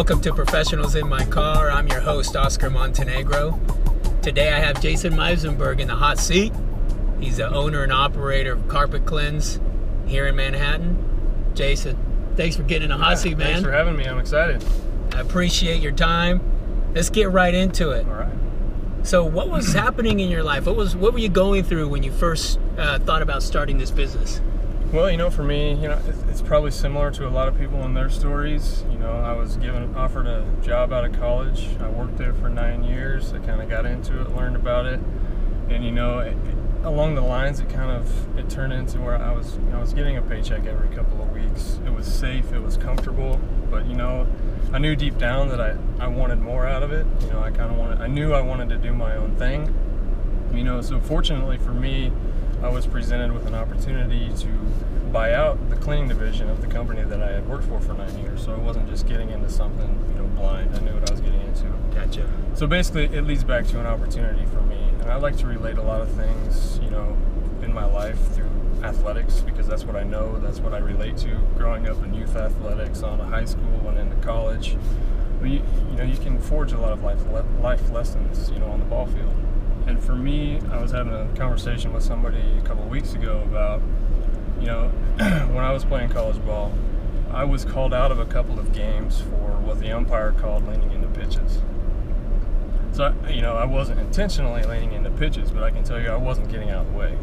Welcome to Professionals in My Car. I'm your host, Oscar Montenegro. Today I have Jason Meisenberg in the hot seat. He's the owner and operator of Carpet Cleanse here in Manhattan. Jason, thanks for getting in the hot seat, man. Thanks for having me. I'm excited. I appreciate your time. Let's get right into it. All right. So what was happening in your life? What were you going through when you first thought about starting this business? Well, for me, it's probably similar to a lot of people in their stories. I was offered a job out of college. I worked there for 9 years. I kind of got into it, learned about it, and along the lines, it turned into where I was getting a paycheck every couple of weeks. It was safe, it was comfortable, but I knew deep down that I wanted more out of it. I knew I wanted to do my own thing. So fortunately for me, I was presented with an opportunity to buy out the cleaning division of the company that I had worked for 9 years. So I wasn't just getting into something, blind. I knew what I was getting into. Gotcha. So basically, it leads back to an opportunity for me. And I like to relate a lot of things, in my life through athletics, because that's what I know, that's what I relate to. Growing up in youth athletics, on to high school and into college, you can forge a lot of life lessons, on the ball field. And for me, I was having a conversation with somebody a couple of weeks ago about, when I was playing college ball, I was called out of a couple of games for what the umpire called leaning into pitches. So, I wasn't intentionally leaning into pitches, but I can tell you I wasn't getting out of the way.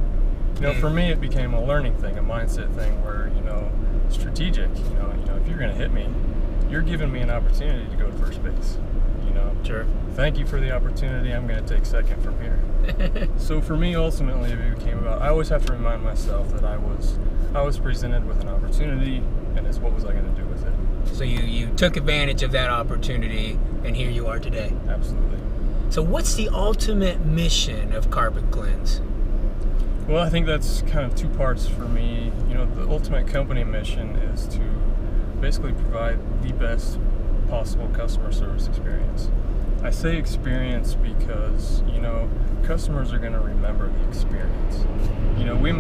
For me, it became a learning thing, a mindset thing where, strategic, if you're going to hit me, you're giving me an opportunity to go to first base. Sure. Thank you for the opportunity. I'm going to take second from here. So for me, ultimately, it became about, I always have to remind myself that I was presented with an opportunity, and it's what was I going to do with it. So you took advantage of that opportunity, and here you are today. Absolutely. So what's the ultimate mission of Carpet Cleanse? Well, I think that's kind of two parts for me. The ultimate company mission is to basically provide the best possible customer service experience. I say experience because, customers are going to remember the experience. We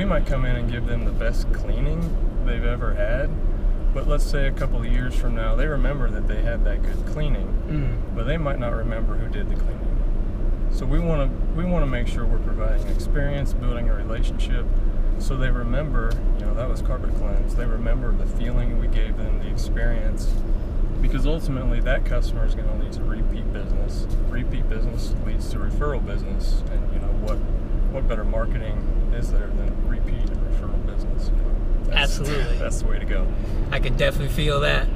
might come in and give them the best cleaning they've ever had, but let's say a couple of years from now, they remember that they had that good cleaning, but they might not remember who did the cleaning. So we want to make sure we're providing an experience, building a relationship, so they remember, that was Carpet Cleanse. They remember the feeling we gave them, the experience, because ultimately that customer is going to lead to repeat business. Repeat business leads to referral business, and what better marketing is there than repeat and referral business? Absolutely. That's the way to go. I can definitely feel that.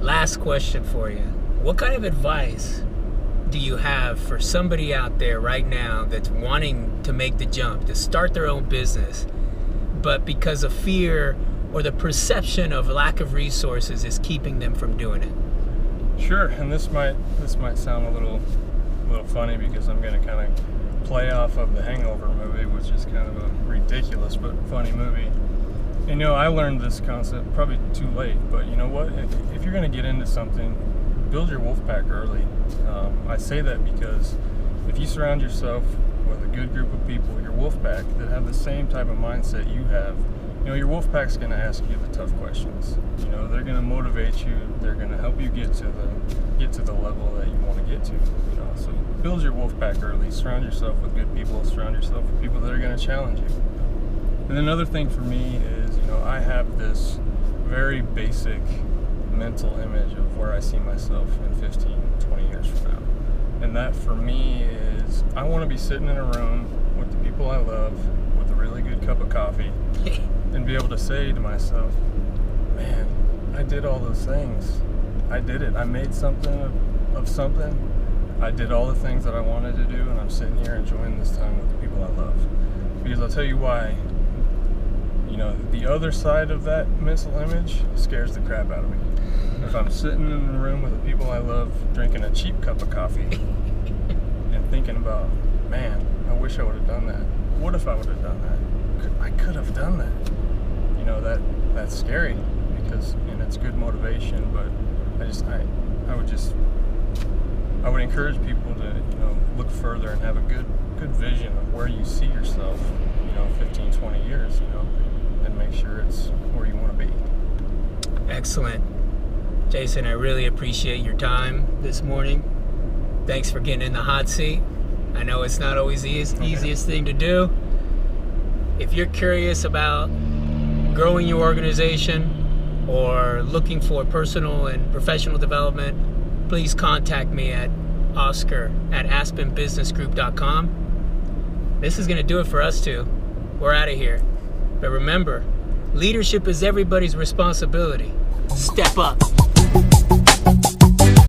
Last question for you. What kind of advice do you have for somebody out there right now that's wanting to make the jump, to start their own business, but because of fear or the perception of lack of resources is keeping them from doing it? Sure, and this might sound a little funny because I'm going to kind of play off of the Hangover movie, which is kind of a ridiculous but funny movie. I learned this concept probably too late, but you know what? If you're going to get into something, build your wolf pack early. I say that because if you surround yourself with a good group of people, your wolf pack, that have the same type of mindset you have, your wolf pack's going to ask you the tough questions. They're going to motivate you. They're going to help you get to the level that you want to get to. So build your wolf pack early. Surround yourself with good people. Surround yourself with people that are going to challenge you. And another thing for me is, I have this very basic mental image of where I see myself in 15, 20 years from now. And that for me is, I want to be sitting in a room with the people I love, with a really good cup of coffee, and be able to say to myself, man, I did all those things. I did it. I made something of something. I did all the things that I wanted to do, and I'm sitting here enjoying this time with the people I love. Because I'll tell you why, the other side of that mental image scares the crap out of me. If I'm sitting in a room with the people I love, drinking a cheap cup of coffee, and thinking about, man, I wish I would have done that. What if I would have done that? I could have done that. That's scary, because, and it's good motivation, but I would encourage people to, look further and have a good vision of where you see yourself, 15, 20 years, and make sure it's where you want to be. Excellent. Jason, I really appreciate your time this morning. Thanks for getting in the hot seat. I know it's not always the easiest thing to do. If you're curious about growing your organization or looking for personal and professional development, please contact me at oscar@aspenbusinessgroup.com. This is going to do it for us two. We're out of here. But remember, leadership is everybody's responsibility. Step up.